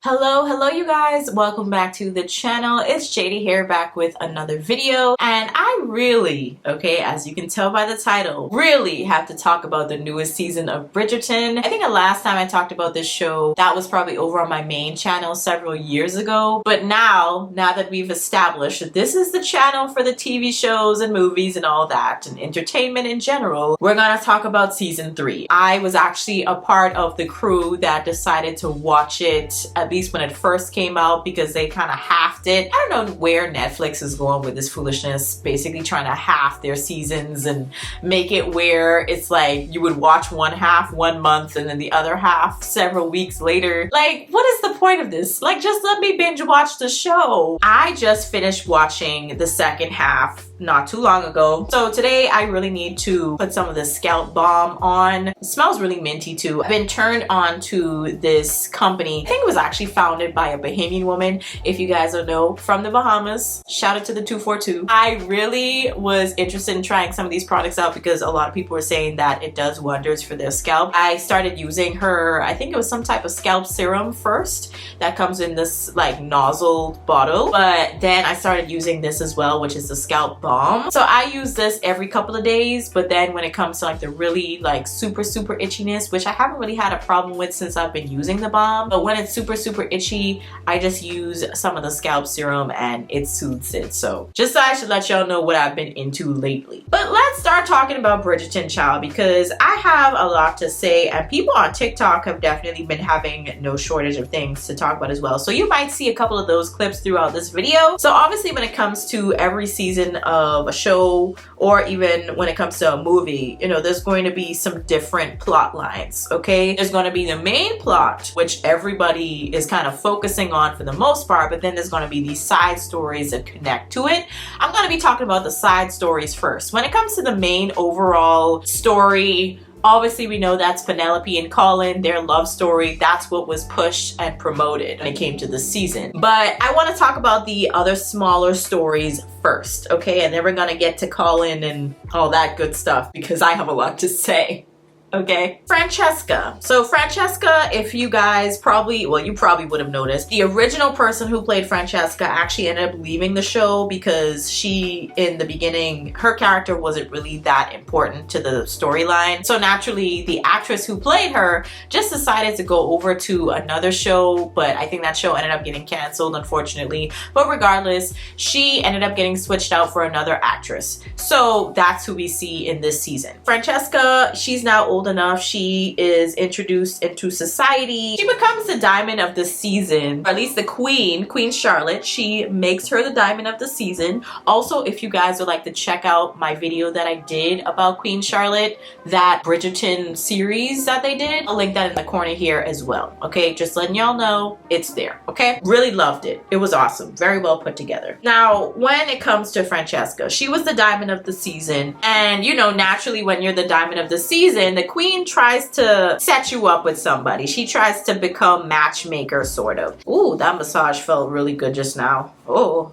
Hello you guys, welcome back to the channel. It's JD here, back with another video, and I really, as you can tell by the title, really have to talk about the newest season of Bridgerton. I think the last time I talked about this show, that was probably over on my main channel several years ago, but now that we've established that this is the channel for the TV shows and movies and all that, and entertainment in general, we're gonna talk about season 3. I was actually a part of the crew that decided to watch it, at least when it first came out, because they kind of halved it. I don't know where Netflix is going with this foolishness, basically trying to half their seasons and make it where it's like you would watch one half 1 month and then the other half several weeks later. Like, what is the point of this? Like, just let me binge watch the show. I just finished watching the second half not too long ago, so today I really need to put some of the scalp balm on. It smells really minty too. I've been turned on to this company. I think it was actually founded by a Bahamian woman, if you guys don't know, from the Bahamas. Shout out to the 242. I really was interested in trying some of these products out because a lot of people were saying that it does wonders for their scalp. I started using her, I think it was some type of scalp serum first that comes in this like nozzled bottle, but then I started using this as well, which is the scalp balm. So I use this every couple of days, but then when it comes to like the really like super itchiness, which I haven't really had a problem with since I've been using the balm, but when it's super itchy, I just use some of the scalp serum and it soothes it. So just thought I should let y'all know what I've been into lately. But let's start talking about Bridgerton, child, because I have a lot to say, and people on TikTok have definitely been having no shortage of things to talk about as well. So you might see a couple of those clips throughout this video. So obviously when it comes to every season of a show, or even when it comes to a movie, you know, there's going to be some different plot lines, okay? There's going to be the main plot, which everybody is kind of focusing on for the most part, but then there's going to be these side stories that connect to it. I'm going to be talking about the side stories first. When it comes to the main overall story, obviously we know that's Penelope and Colin, their love story. That's what was pushed and promoted when it came to the season. But I want to talk about the other smaller stories first, okay? And then we're gonna get to Colin and all that good stuff because I have a lot to say. Okay, Francesca. So Francesca, if you guys probably, well, you probably would have noticed, the original person who played Francesca actually ended up leaving the show because she, in the beginning, her character wasn't really that important to the storyline. So naturally, the actress who played her just decided to go over to another show, but I think that show ended up getting canceled, unfortunately. But regardless, she ended up getting switched out for another actress. So that's who we see in this season. Francesca, she's now old enough. She is introduced into society. She becomes the diamond of the season, or at least the Queen Charlotte. She makes her the diamond of the season. Also, if you guys would like to check out my video that I did about Queen Charlotte, that Bridgerton series that they did, I'll link that in the corner here as well. Okay, just letting y'all know it's there. Okay, really loved it. It was awesome. Very well put together. Now, when it comes to Francesca, she was the diamond of the season, and you know, naturally when you're the diamond of the season, the Queen tries to set you up with somebody. She tries to become matchmaker, sort of. Ooh, that massage felt really good just now. Oh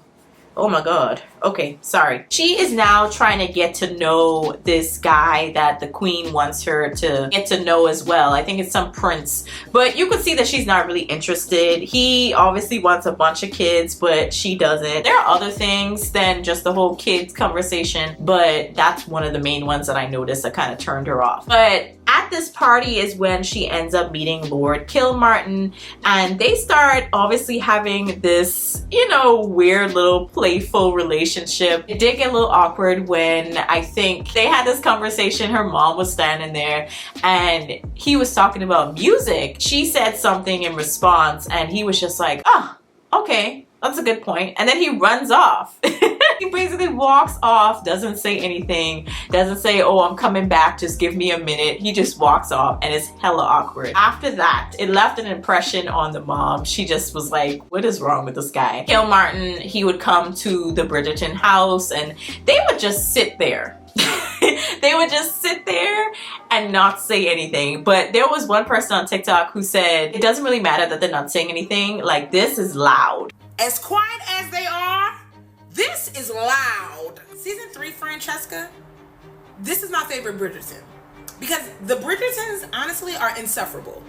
my god. Okay, sorry. She is now trying to get to know this guy that the Queen wants her to get to know as well. I think it's some prince, but you can see that she's not really interested. He obviously wants a bunch of kids, but she doesn't. There are other things than just the whole kids conversation, but that's one of the main ones that I noticed that kind of turned her off. But at this party is when she ends up meeting Lord Kilmartin, and they start obviously having this, you know, weird little playful relationship. It did get a little awkward when I think they had this conversation. Her mom was standing there and he was talking about music. She said something in response and he was just like, oh, okay, that's a good point. And then he runs off. He basically walks off, doesn't say anything, doesn't say, oh, I'm coming back, just give me a minute. He just walks off and it's hella awkward. After that, it left an impression on the mom. She just was like, what is wrong with this guy? Kilmartin, he would come to the Bridgerton house and they would just sit there. They would just sit there and not say anything. But there was one person on TikTok who said, it doesn't really matter that they're not saying anything. Like, this is loud. As quiet as they are, this is loud. Season 3, Francesca, this is my favorite Bridgerton. Because the Bridgertons, honestly, are insufferable.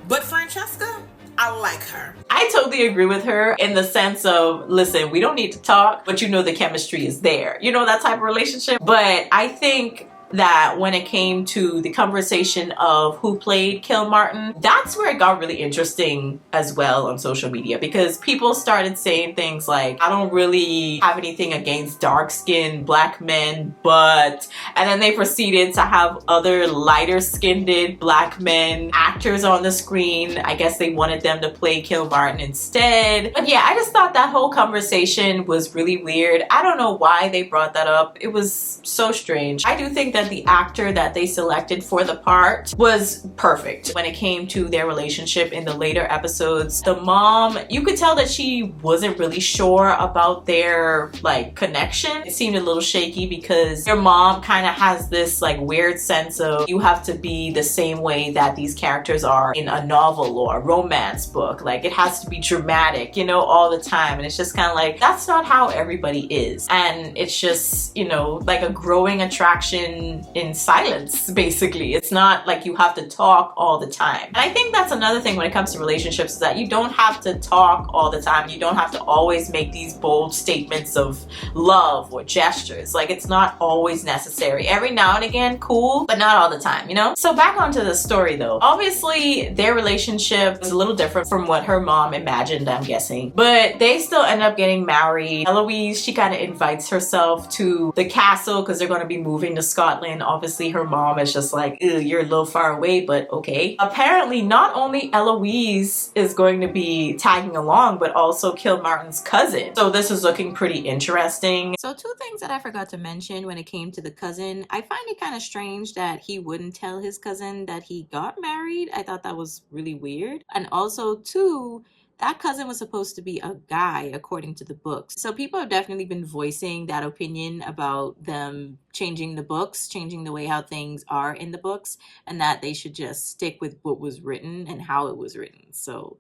But Francesca, I like her. I totally agree with her in the sense of, listen, we don't need to talk, but you know the chemistry is there. You know, that type of relationship. But I think that when it came to the conversation of who played Kill Martin, that's where it got really interesting as well on social media, because people started saying things like, I don't really have anything against dark-skinned black men, but, and then they proceeded to have other lighter-skinned black men actors on the screen. I guess they wanted them to play Kill Martin instead. But yeah, I just thought that whole conversation was really weird. I don't know why they brought that up. It was so strange. I do think that the actor that they selected for the part was perfect when it came to their relationship in the later episodes. The mom, you could tell that she wasn't really sure about their like connection. It seemed a little shaky because your mom kind of has this like weird sense of you have to be the same way that these characters are in a novel or a romance book. Like it has to be dramatic, you know, all the time. And it's just kind of like, that's not how everybody is. And it's just, you know, like a growing attraction in silence, basically. It's not like you have to talk all the time. And I think that's another thing when it comes to relationships, is that you don't have to talk all the time. You don't have to always make these bold statements of love or gestures. Like it's not always necessary. Every now and again, cool, but not all the time, you know? So back onto the story though. Obviously, their relationship is a little different from what her mom imagined, I'm guessing. But they still end up getting married. Eloise, she kind of invites herself to the castle because they're going to be moving to Scotland. Obviously, her mom is just like, ew, you're a little far away, but okay. Apparently, not only Eloise is going to be tagging along, but also Kill Martin's cousin. So this is looking pretty interesting. So two things that I forgot to mention when it came to the cousin. I find it kind of strange that he wouldn't tell his cousin that he got married. I thought that was really weird. And also, two, that cousin was supposed to be a guy according to the books. So people have definitely been voicing that opinion about them changing the books, changing the way how things are in the books, and that they should just stick with what was written and how it was written. So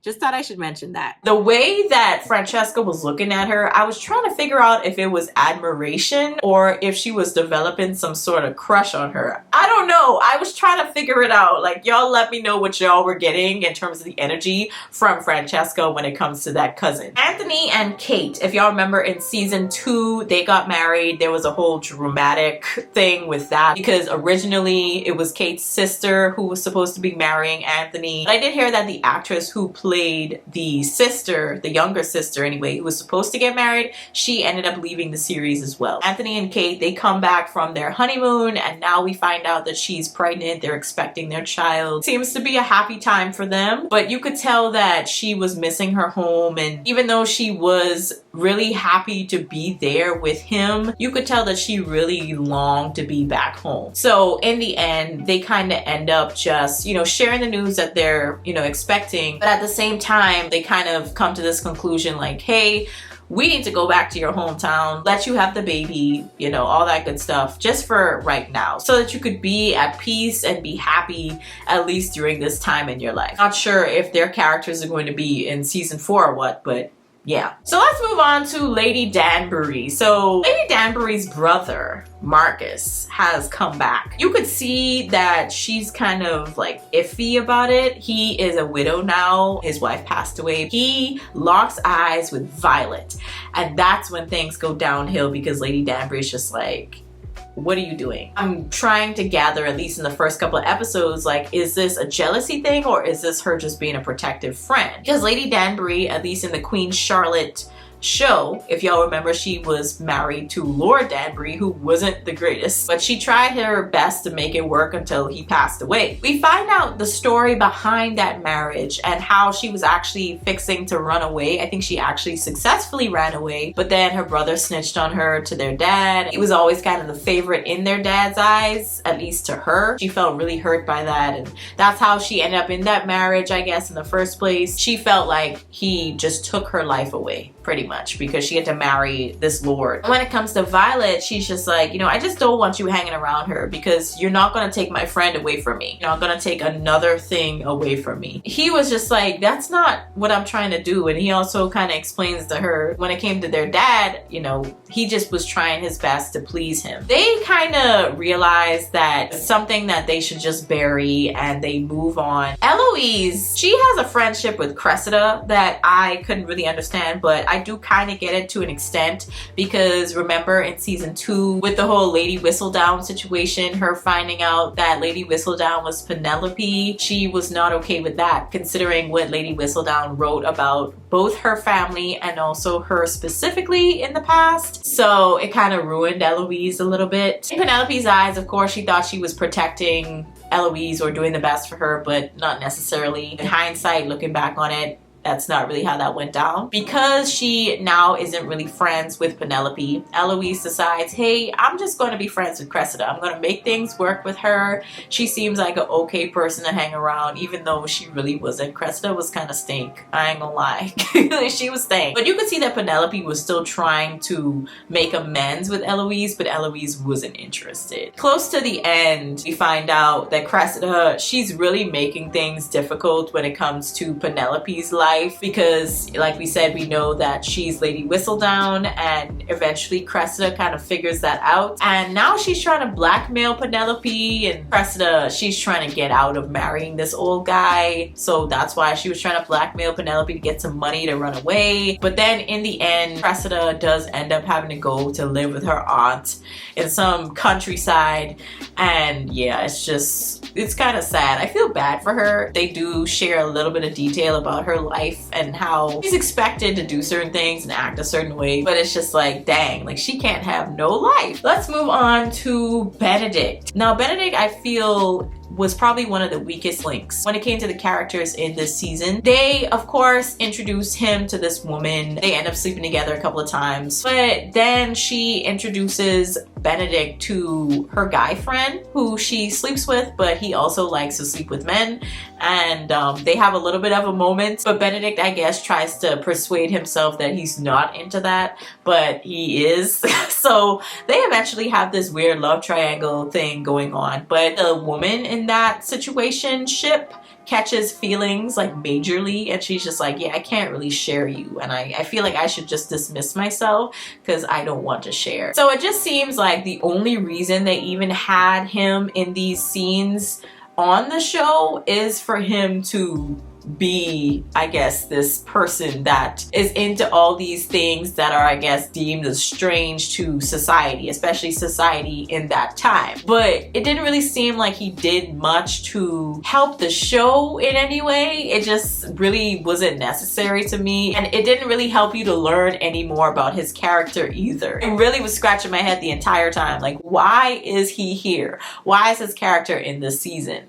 just thought I should mention that. The way that Francesca was looking at her, I was trying to figure out if it was admiration or if she was developing some sort of crush on her. I don't know. I was trying to figure it out. Like, y'all let me know what y'all were getting in terms of the energy from Francesca when it comes to that cousin. Anthony and Kate, if y'all remember in season 2, they got married. There was a whole dramatic thing with that because originally it was Kate's sister who was supposed to be marrying Anthony. But I did hear that the actress who played the sister, the younger sister anyway, who was supposed to get married, she ended up leaving the series as well. Anthony and Kate, they come back from their honeymoon and now we find out that she's pregnant. They're expecting their child. Seems to be a happy time for them, but you could tell that she was missing her home, and even though she was really happy to be there with him, you could tell that she really longed to be back home. So in the end, they kind of end up just, you know, sharing the news that they're, you know, expecting, but at the same time, they kind of come to this conclusion like, hey, we need to go back to your hometown, let you have the baby, you know, all that good stuff, just for right now, so that you could be at peace and be happy, at least during this time in your life. Not sure if their characters are going to be in season 4 or what, but yeah. So let's move on to Lady Danbury. So Lady Danbury's brother, Marcus, has come back. You could see that she's kind of like iffy about it. He is a widow now. His wife passed away. He locks eyes with Violet. And that's when things go downhill because Lady Danbury is just like, what are you doing? I'm trying to gather, at least in the first couple of episodes, like, is this a jealousy thing or is this her just being a protective friend? Because Lady Danbury, at least in the Queen Charlotte show, if y'all remember, she was married to Lord Danbury, who wasn't the greatest, but she tried her best to make it work until he passed away. We find out the story behind that marriage and how she was actually fixing to run away. I think she actually successfully ran away, but then her brother snitched on her to their dad. He was always kind of the favorite in their dad's eyes, at least to her. She felt really hurt by that, and that's how she ended up in that marriage, I guess, in the first place. She felt like he just took her life away, pretty much, because she had to marry this lord. When it comes to Violet, she's just like, you know, I just don't want you hanging around her because you're not gonna take my friend away from me. You're not gonna take another thing away from me. He was just like, that's not what I'm trying to do. And he also kind of explains to her when it came to their dad, you know, he just was trying his best to please him. They kind of realize that it's something that they should just bury and they move on. Eloise, she has a friendship with Cressida that I couldn't really understand, but I do kind of get it to an extent, because remember in season 2 with the whole Lady Whistledown situation, her finding out that Lady Whistledown was Penelope, she was not okay with that, considering what Lady Whistledown wrote about both her family and also her specifically in the past. So it kind of ruined Eloise a little bit. In Penelope's eyes, of course, she thought she was protecting Eloise or doing the best for her, but not necessarily. In hindsight, looking back on it, that's not really how that went down. Because she now isn't really friends with Penelope, Eloise decides, hey, I'm just going to be friends with Cressida. I'm going to make things work with her. She seems like an okay person to hang around, even though she really wasn't. Cressida was kind of stink. I ain't gonna lie. She was stink. But you could see that Penelope was still trying to make amends with Eloise, but Eloise wasn't interested. Close to the end, we find out that Cressida, she's really making things difficult when it comes to Penelope's life, because like we said, we know that she's Lady Whistledown, and eventually Cressida kind of figures that out, and now she's trying to blackmail Penelope, and Cressida, she's trying to get out of marrying this old guy, so that's why she was trying to blackmail Penelope to get some money to run away. But then in the end, Cressida does end up having to go to live with her aunt in some countryside, and yeah, it's kind of sad. I feel bad for her. They do share a little bit of detail about her life and how she's expected to do certain things and act a certain way, but it's just like, dang, like she can't have no life. Let's move on to Benedict. Now Benedict, I feel, was probably one of the weakest links when it came to the characters in this season. They, of course, introduced him to this woman. They end up sleeping together a couple of times, but then she introduces Benedict to her guy friend who she sleeps with, but he also likes to sleep with men, and they have a little bit of a moment, but Benedict, I guess, tries to persuade himself that he's not into that, but he is. So they eventually have this weird love triangle thing going on, but the woman in that situationship catches feelings like majorly, and she's just like, yeah, I can't really share you, and I feel like I should just dismiss myself because I don't want to share. So it just seems like the only reason they even had him in these scenes on the show is for him to be, I guess, this person that is into all these things that are, I guess, deemed as strange to society, especially society in that time. But it didn't really seem like he did much to help the show in any way. It just really wasn't necessary to me, and it didn't really help you to learn any more about his character either. It really was scratching my head the entire time, like, why is he here? Why is his character in this season?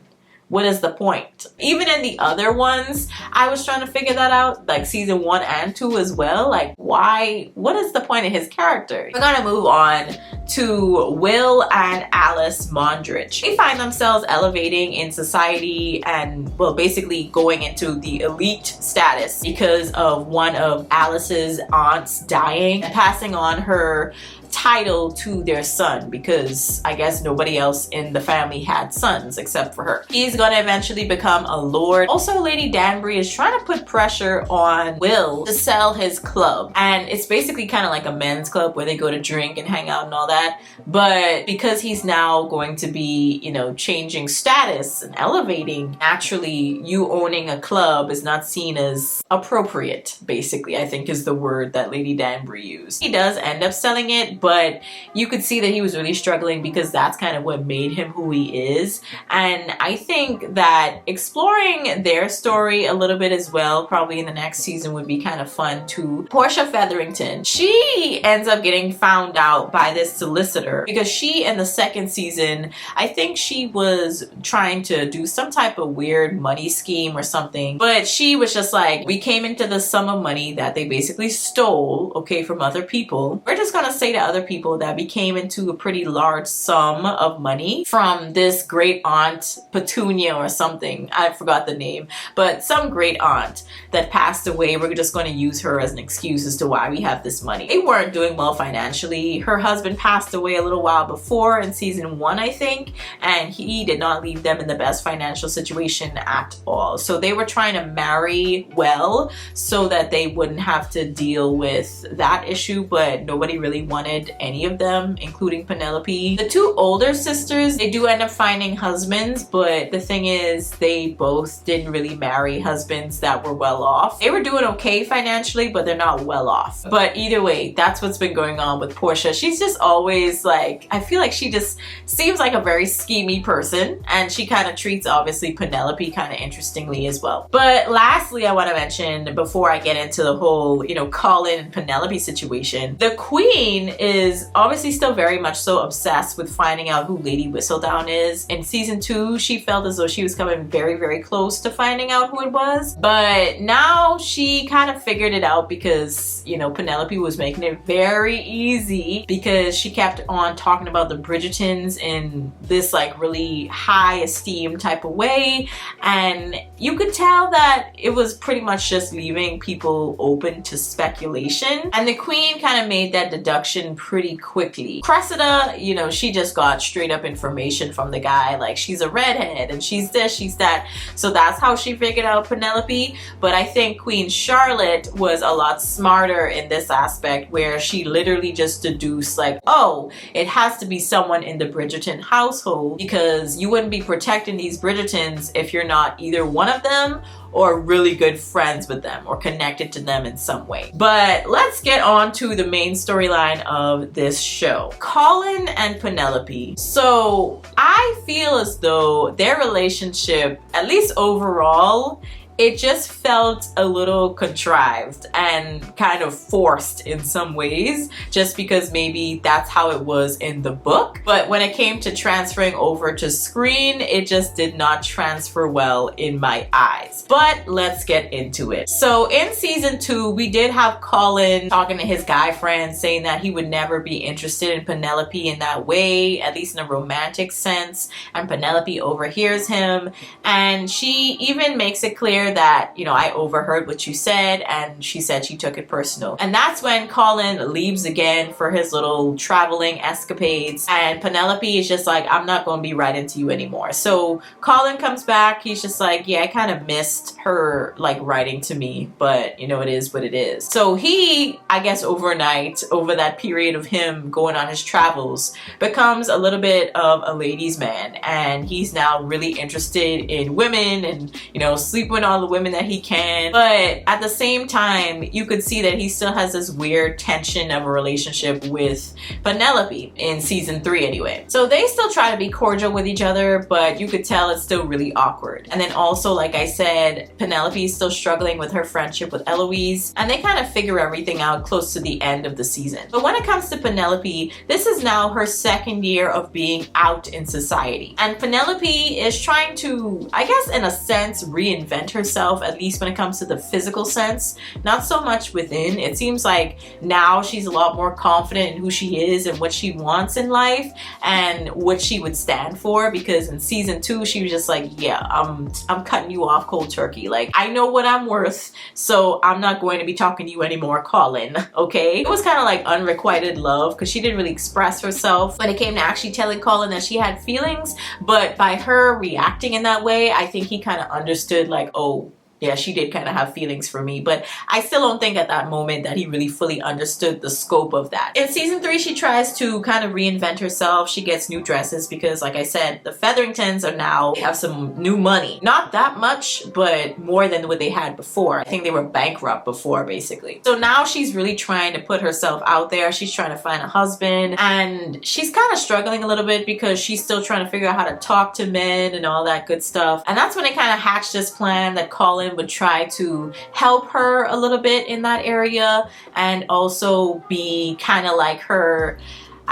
What is the point? Even in the other ones, I was trying to figure that out, like season 1 and 2 as well. Like, why? What is the point of his character? We're gonna move on to Will and Alice Mondrich. They find themselves elevating in society and, well, basically going into the elite status because of one of Alice's aunts dying and passing on her title to their son, because I guess nobody else in the family had sons except for her. He's gonna eventually become a lord. Also, Lady Danbury is trying to put pressure on Will to sell his club, and it's basically kind of like a men's club where they go to drink and hang out and all that, but because he's now going to be, you know, changing status and elevating, naturally you owning a club is not seen as appropriate, basically, I think is the word that Lady Danbury used. He does end up selling it, but you could see that he was really struggling because that's kind of what made him who he is. And I think that exploring their story a little bit as well, probably in the next season, would be kind of fun too. Portia Featherington, she ends up getting found out by this solicitor because she, in the second season, I think she was trying to do some type of weird money scheme or something, but she was just like, we came into the sum of money that they basically stole, okay, from other people. We're just gonna say to other people that became into a pretty large sum of money from this great aunt Petunia or something. I forgot the name, but some great aunt that passed away. We're just going to use her as an excuse as to why we have this money. They weren't doing well financially. Her husband passed away a little while before in season 1, I think, and he did not leave them in the best financial situation at all. So they were trying to marry well so that they wouldn't have to deal with that issue, but nobody really wanted any of them, including Penelope. The 2 older sisters, they do end up finding husbands, but the thing is they both didn't really marry husbands that were well off. They were doing okay financially, but they're not well off. But either way, that's what's been going on with Portia. She's just always like, I feel like she just seems like a very schemy person, and she kind of treats obviously Penelope kind of interestingly as well. But lastly, I want to mention before I get into the whole, you know, Colin and Penelope situation, the queen is obviously still very much so obsessed with finding out who Lady Whistledown is. In season 2, she felt as though she was coming very, very close to finding out who it was, but now she kind of figured it out because, you know, Penelope was making it very easy because she kept on talking about the Bridgertons in this like really high esteem type of way, and you could tell that it was pretty much just leaving people open to speculation, and the queen kind of made that deduction pretty quickly. Cressida, you know, she just got straight up information from the guy, like she's a redhead and she's this, she's that, so that's how she figured out Penelope. But I think Queen Charlotte was a lot smarter in this aspect, where she literally just deduced like, oh, it has to be someone in the Bridgerton household, because you wouldn't be protecting these Bridgertons if you're not either one of them or really good friends with them or connected to them in some way. But let's get on to the main storyline of this show, Colin and Penelope. So I feel as though their relationship, at least overall, it just felt a little contrived and kind of forced in some ways, just because maybe that's how it was in the book. But when it came to transferring over to screen, it just did not transfer well in my eyes. But let's get into it. So in season 2, we did have Colin talking to his guy friend, saying that he would never be interested in Penelope in that way, at least in a romantic sense. And Penelope overhears him, and she even makes it clear that, you know, I overheard what you said, and she said she took it personal. And that's when Colin leaves again for his little traveling escapades, and Penelope is just like, I'm not going to be writing to you anymore. So Colin comes back, he's just like, yeah, I kind of missed her like writing to me, but you know, it is what it is. So he, I guess overnight, over that period of him going on his travels, becomes a little bit of a ladies' man, and he's now really interested in women and, you know, sleep with all the women that he can. But at the same time, you could see that he still has this weird tension of a relationship with Penelope in season 3 anyway. So they still try to be cordial with each other, but you could tell it's still really awkward. And then also, like I said, Penelope is still struggling with her friendship with Eloise, and they kind of figure everything out close to the end of the season. But when it comes to Penelope, this is now her 2nd year of being out in society. And Penelope is trying to, I guess in a sense, reinvent herself, at least when it comes to the physical sense, not so much within. It seems like now she's a lot more confident in who she is and what she wants in life and what she would stand for, because in season 2 she was just like, yeah, I'm cutting you off cold turkey. Like, I know what I'm worth, so I'm not going to be talking to you anymore, Colin. Okay? It was kind of like unrequited love, because she didn't really express herself when it came to actually telling Colin that she had feelings, but by her reacting in that way, I think he kind of understood like, oh, yeah, she did kind of have feelings for me, but I still don't think at that moment that he really fully understood the scope of that. In season 3, she tries to kind of reinvent herself. She gets new dresses because, like I said, the Featheringtons are now, they have some new money. Not that much, but more than what they had before. I think they were bankrupt before, basically. So now she's really trying to put herself out there. She's trying to find a husband, and she's kind of struggling a little bit because she's still trying to figure out how to talk to men and all that good stuff. And that's when they kind of hatched this plan that Colin would try to help her a little bit in that area, and also be kind of like her,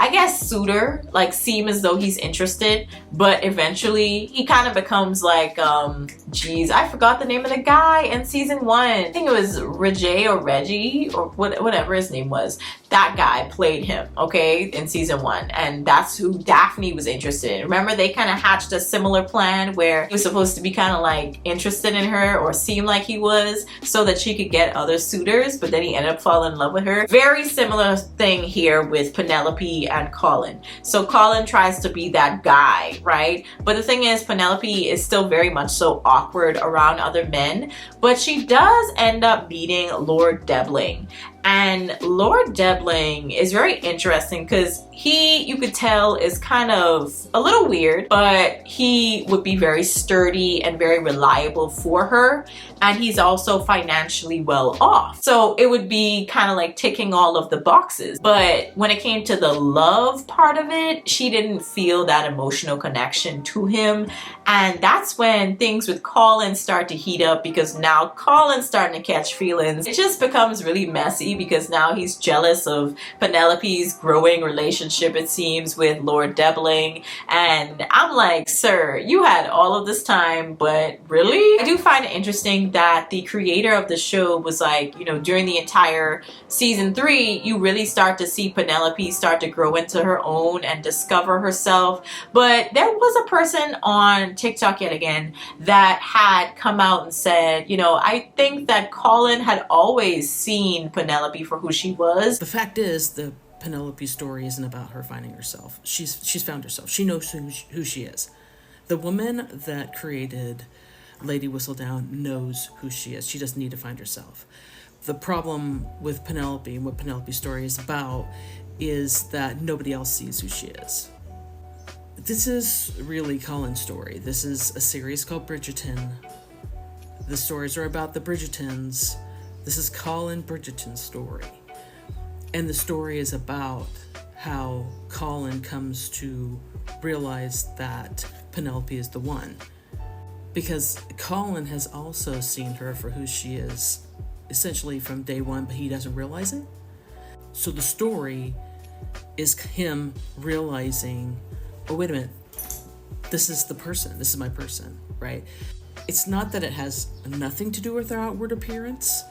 I guess, suitor, like seem as though he's interested, but eventually he kind of becomes like, geez, I forgot the name of the guy in season 1. I think it was Reggie or whatever his name was. That guy played him, okay, in season 1, and that's who Daphne was interested in. Remember, they kind of hatched a similar plan where he was supposed to be kind of like interested in her, or seem like he was, so that she could get other suitors, but then he ended up falling in love with her. Very similar thing here with Penelope and Colin. So Colin tries to be that guy, right? But the thing is, Penelope is still very much so awkward around other men, but she does end up meeting Lord Debling. And Lord Debling is very interesting because he, you could tell, is kind of a little weird, but he would be very sturdy and very reliable for her. And he's also financially well off. So it would be kind of like ticking all of the boxes. But when it came to the love part of it, she didn't feel that emotional connection to him. And that's when things with Colin start to heat up, because now Colin's starting to catch feelings. It just becomes really messy because now he's jealous of Penelope's growing relationship, it seems, with Lord Debling. And I'm like, sir, you had all of this time, but really? I do find it interesting that the creator of the show was like, you know, during the entire season 3, you really start to see Penelope start to grow into her own and discover herself. But there was a person on TikTok yet again that had come out and said, you know, I think that Colin had always seen Penelope for who she was. The fact is, the Penelope story isn't about her finding herself. She's found herself. She knows who she is. The woman that created Lady Whistledown knows who she is. She doesn't need to find herself. The problem with Penelope and what Penelope's story is about is that nobody else sees who she is. This is really Colin's story. This is a series called Bridgerton. The stories are about the Bridgertons. This is Colin Bridgerton's story. And the story is about how Colin comes to realize that Penelope is the one. Because Colin has also seen her for who she is, essentially from day one, but he doesn't realize it. So the story is him realizing, oh, wait a minute, this is the person, this is my person, right? It's not that it has nothing to do with her outward appearance.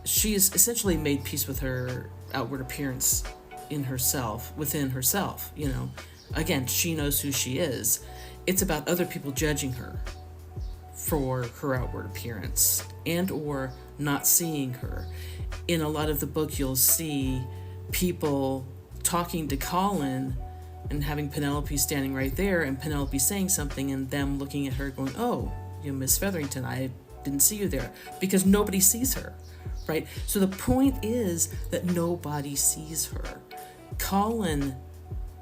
She's essentially made peace with her outward appearance in herself, within herself, you know. Again, she knows who she is. It's about other people judging her for her outward appearance and or not seeing her. In a lot of the book, you'll see people talking to Colin and having Penelope standing right there, and Penelope saying something and them looking at her going, oh, you Miss Featherington, I didn't see you there, because nobody sees her, right? So the point is that nobody sees her. Colin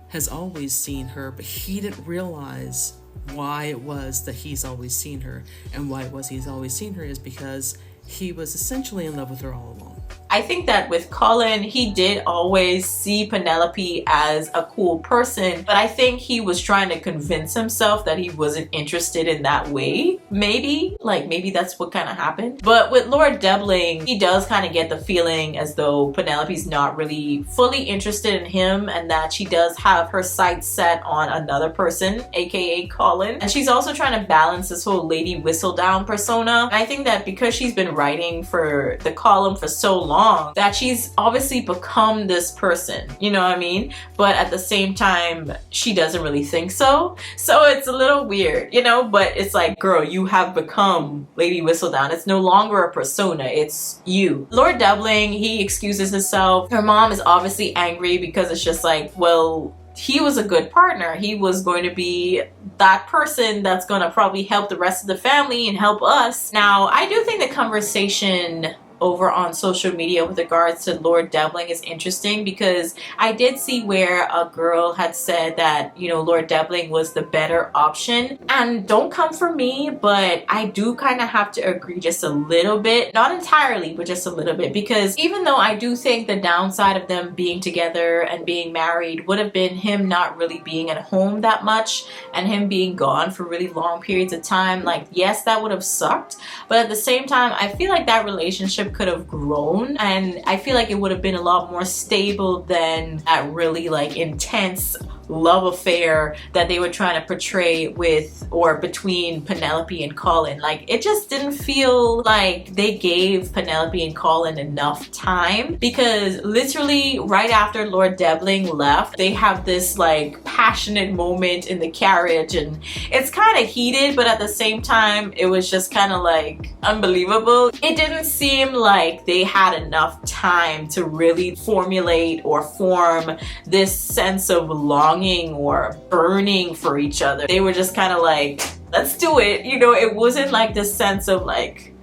has always seen her, but he didn't realize why it was that he's always seen her. And why it was he's always seen her is because he was essentially in love with her all along. I think that with Colin, he did always see Penelope as a cool person, but I think he was trying to convince himself that he wasn't interested in that way. Maybe that's what kind of happened. But with Lord Debling, he does kind of get the feeling as though Penelope's not really fully interested in him, and that she does have her sights set on another person, aka Colin. And she's also trying to balance this whole Lady Whistledown persona. And I think that because she's been writing for the column for so long, that she's obviously become this person, you know what I mean? But at the same time, she doesn't really think so. So it's a little weird, you know? But it's like, girl, you have become Lady Whistledown. It's no longer a persona, it's you. Lord Debling, he excuses himself. Her mom is obviously angry because it's just like, well, he was a good partner. He was going to be that person that's going to probably help the rest of the family and help us. Now, I do think the conversation over on social media with regards to Lord Debling is interesting, because I did see where a girl had said that, you know, Lord Debling was the better option. And don't come for me, but I do kind of have to agree just a little bit, not entirely, but just a little bit, because even though I do think the downside of them being together and being married would have been him not really being at home that much and him being gone for really long periods of time, like, yes, that would have sucked, but at the same time, I feel like that relationship relationship could have grown, and I feel like it would have been a lot more stable than that really like intense love affair that they were trying to portray with or between Penelope and Colin. Like, it just didn't feel like they gave Penelope and Colin enough time, because literally right after Lord Debling left, they have this like passionate moment in the carriage, and it's kind of heated, but at the same time it was just kind of like unbelievable. It didn't seem like they had enough time to really formulate or form this sense of longing or burning for each other. They were just kind of like, let's do it. You know, it wasn't like this sense of like,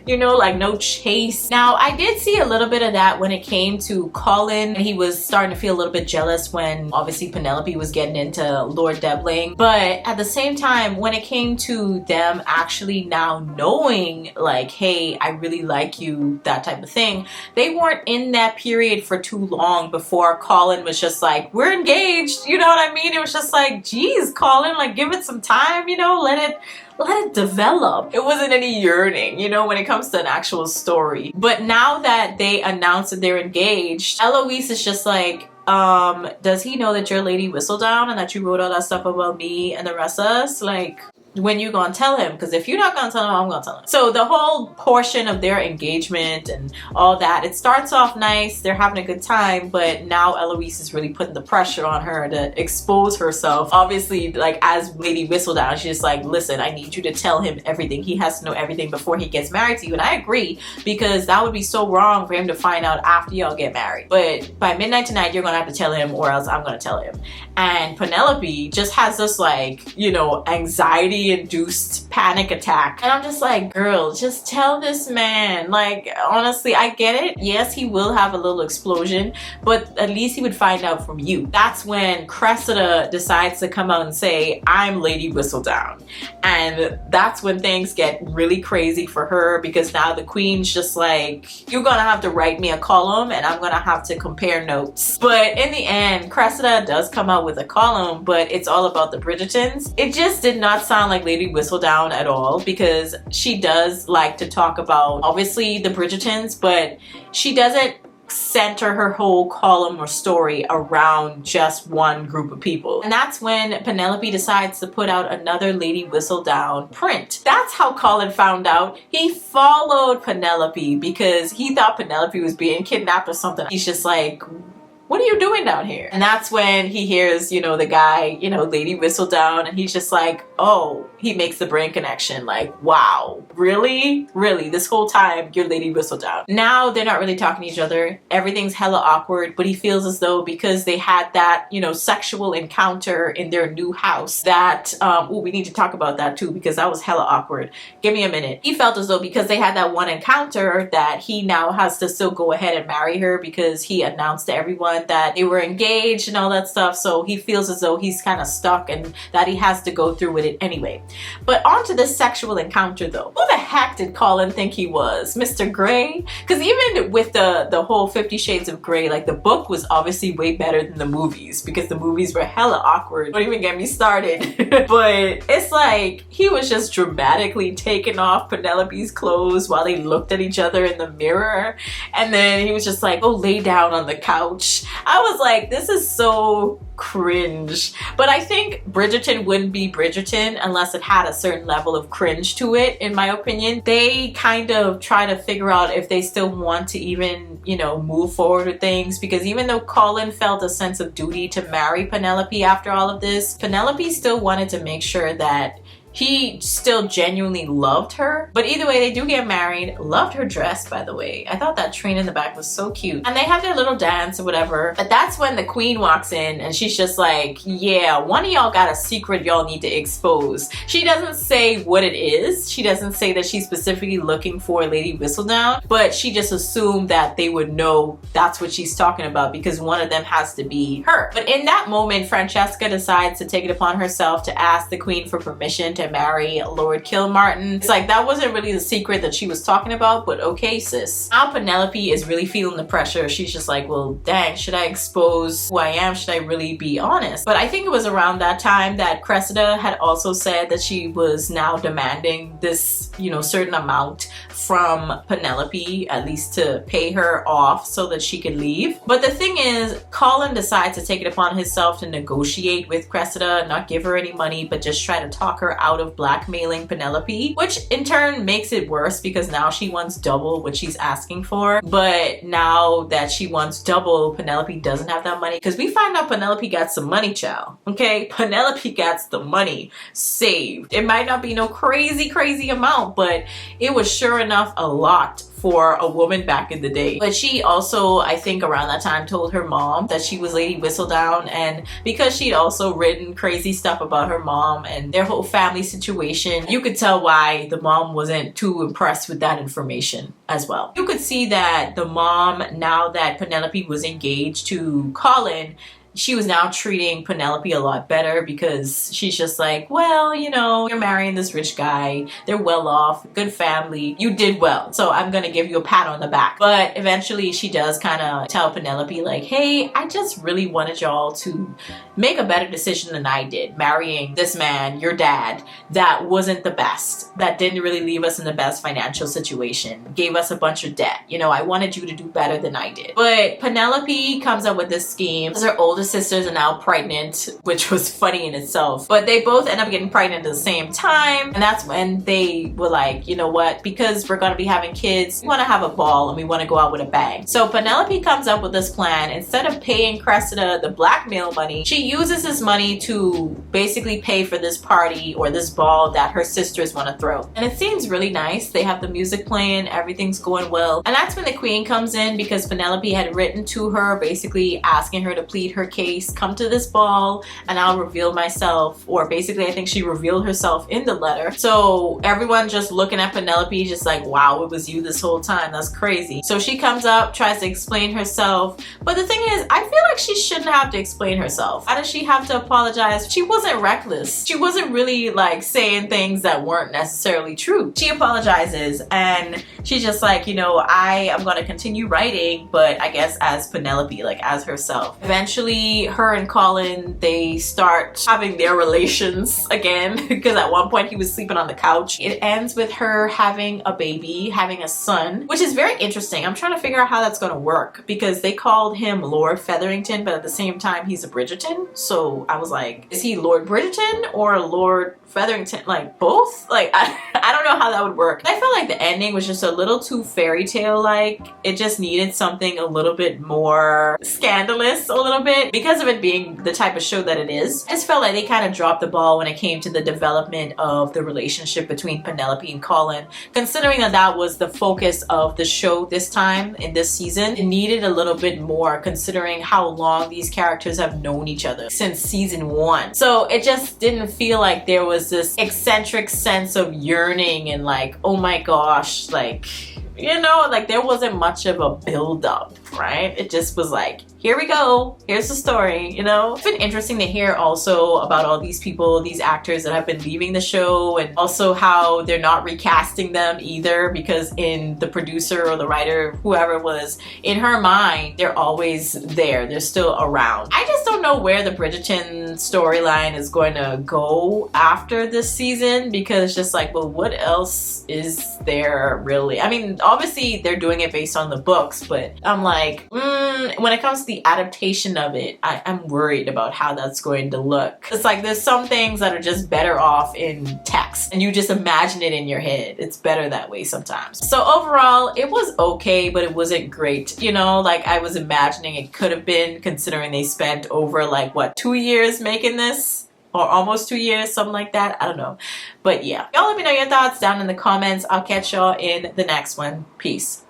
you know, like no chase. Now, I did see a little bit of that when it came to Colin. He was starting to feel a little bit jealous when obviously Penelope was getting into Lord Debling. But at the same time, when it came to them actually now knowing like, hey, I really like you, that type of thing, they weren't in that period for too long before Colin was just like, we're engaged. You know what I mean? It was just like, geez, Colin, like give it some time, you know, let it develop. It wasn't any yearning, you know, when it comes to an actual story. But now that they announced that they're engaged, Eloise is just like, does he know that you're Lady Whistledown and that you wrote all that stuff about me and the rest of us? Like, when you gonna tell him? Because if you're not gonna tell him, I'm gonna tell him. So the whole portion of their engagement and all that, it starts off nice, they're having a good time, but now Eloise is really putting the pressure on her to expose herself. Obviously, like as Lady Whistledown, she's just like, listen, I need you to tell him everything. He has to know everything before he gets married to you. And I agree, because that would be so wrong for him to find out after y'all get married. But by midnight tonight, you're gonna have to tell him, or else I'm gonna tell him. And Penelope just has this like, you know, anxiety induced panic attack, and I'm just like, girl, just tell this man. Like, honestly, I get it, yes, he will have a little explosion, but at least he would find out from you. That's when Cressida decides to come out and say, I'm Lady Whistledown, and that's when things get really crazy for her, because now the queen's just like, you're gonna have to write me a column and I'm gonna have to compare notes. But in the end, Cressida does come out with a column, but it's all about the Bridgertons. It just did not sound like Lady Whistledown at all, because she does like to talk about obviously the Bridgertons, but she doesn't center her whole column or story around just one group of people. And that's when Penelope decides to put out another Lady Whistledown print. That's how Colin found out. He followed Penelope because he thought Penelope was being kidnapped or something. He's just like, what are you doing down here? And that's when he hears, you know, the guy, you know, Lady Whistledown, and he's just like, oh, he makes the brain connection. Like, wow, really? Really? This whole time you're Lady Whistledown. Now they're not really talking to each other. Everything's hella awkward, but he feels as though because they had that, you know, sexual encounter in their new house that, oh, we need to talk about that too, because that was hella awkward. Give me a minute. He felt as though because they had that one encounter that he now has to still go ahead and marry her, because he announced to everyone that they were engaged and all that stuff. So he feels as though he's kind of stuck and that he has to go through with it anyway. But on to this sexual encounter though. Who the heck did Colin think he was? Mr. Grey? Because even with the whole 50 Shades of Grey, like the book was obviously way better than the movies, because the movies were hella awkward. Don't even get me started. But it's like he was just dramatically taking off Penelope's clothes while they looked at each other in the mirror. And then he was just like, oh, lay down on the couch. I was like, this is so cringe. But I think Bridgerton wouldn't be Bridgerton unless it had a certain level of cringe to it, in my opinion. They kind of try to figure out if they still want to even, you know, move forward with things, because even though Colin felt a sense of duty to marry Penelope after all of this, Penelope still wanted to make sure that he still genuinely loved her. But either way, they do get married. Loved her dress, by the way. I thought that train in the back was so cute. And they have their little dance or whatever. But that's when the queen walks in and she's just like, yeah, one of y'all got a secret y'all need to expose. She doesn't say what it is. She doesn't say that she's specifically looking for Lady Whistledown, but she just assumed that they would know that's what she's talking about, because one of them has to be her. But in that moment, Francesca decides to take it upon herself to ask the queen for permission to to marry Lord Kilmartin. It's like that wasn't really the secret that she was talking about, but okay, sis. Now Penelope is really feeling the pressure. She's just like, well, dang, should I expose who I am? Should I really be honest? But I think it was around that time that Cressida had also said that she was now demanding this, you know, certain amount from Penelope, at least to pay her off so that she could leave. But the thing is, Colin decides to take it upon himself to negotiate with Cressida, not give her any money, but just try to talk her out of blackmailing Penelope, which in turn makes it worse because now she wants double what she's asking for. But now that she wants double, Penelope doesn't have that money, because we find out Penelope got some money, child. Okay, Penelope got the money saved. It might not be no crazy amount, but it was sure enough a lot for a woman back in the day. But she also, I think around that time, told her mom that she was Lady Whistledown, and because she'd also written crazy stuff about her mom and their whole family situation, you could tell why the mom wasn't too impressed with that information as well. You could see that the mom, now that Penelope was engaged to Colin, she was now treating Penelope a lot better, because she's just like, well, you know, you're marrying this rich guy, they're well off, good family, you did well, so I'm gonna give you a pat on the back. But eventually she does kind of tell Penelope like, hey, I just really wanted y'all to make a better decision than I did, marrying this man, your dad, that wasn't the best, that didn't really leave us in the best financial situation, gave us a bunch of debt. You know, I wanted you to do better than I did. But Penelope comes up with this scheme because her older sisters are now pregnant, which was funny in itself. But they both end up getting pregnant at the same time. And that's when they were like, you know what, because we're going to be having kids, we want to have a ball and we want to go out with a bang. So Penelope comes up with this plan. Instead of paying Cressida the blackmail money, she uses this money to basically pay for this party or this ball that her sisters want to throw. And it seems really nice. They have the music playing, everything's going well. And that's when the queen comes in, because Penelope had written to her basically asking her to plead her case, come to this ball and I'll reveal myself. Or basically I think she revealed herself in the letter. So everyone just looking at Penelope just like, wow, it was you this whole time, that's crazy. So she comes up, tries to explain herself, but the thing is, I feel like she shouldn't have to explain herself. Why does she have to apologize? She wasn't reckless. She wasn't really like saying things that weren't necessarily true. She apologizes and she's just like, you know, I am going to continue writing, but I guess as Penelope, like as herself. Eventually her and Colin, they start having their relations again, because at one point he was sleeping on the couch. It ends with her having a baby, having a son, which is very interesting. I'm trying to figure out how that's going to work, because they called him Lord Featherington, but at the same time he's a Bridgerton. So I was like, is he Lord Bridgerton or Lord Featherington? Like both? Like I don't know how that would work. I felt like the ending was just a little too fairy tale like. It just needed something a little bit more scandalous, a little bit, because of it being the type of show that it is. I just felt like they kind of dropped the ball when it came to the development of the relationship between Penelope and Colin. Considering that that was the focus of the show this time in this season, it needed a little bit more, considering how long these characters have known each other since season 1. So it just didn't feel like there was this eccentric sense of yearning and like, oh my gosh, like, you know, like there wasn't much of a build-up, right? It just was like, here we go, here's the story, you know? It's been interesting to hear also about all these people, these actors that have been leaving the show, and also how they're not recasting them either, because in the producer or the writer, whoever it was, in her mind, they're always there, they're still around. I just don't know where the Bridgerton storyline is going to go after this season, because it's just like, well, what else is there really? I mean, obviously they're doing it based on the books, but I'm like, when it comes to the adaptation of it, I'm worried about how that's going to look. It's like there's some things that are just better off in text and you just imagine it in your head. It's better that way sometimes. So overall, it was okay, but it wasn't great. You know, like I was imagining it could have been, considering they spent over like, what, 2 years making this? Or almost 2 years, something like that. I don't know. But yeah, y'all let me know your thoughts down in the comments. I'll catch y'all in the next one. Peace.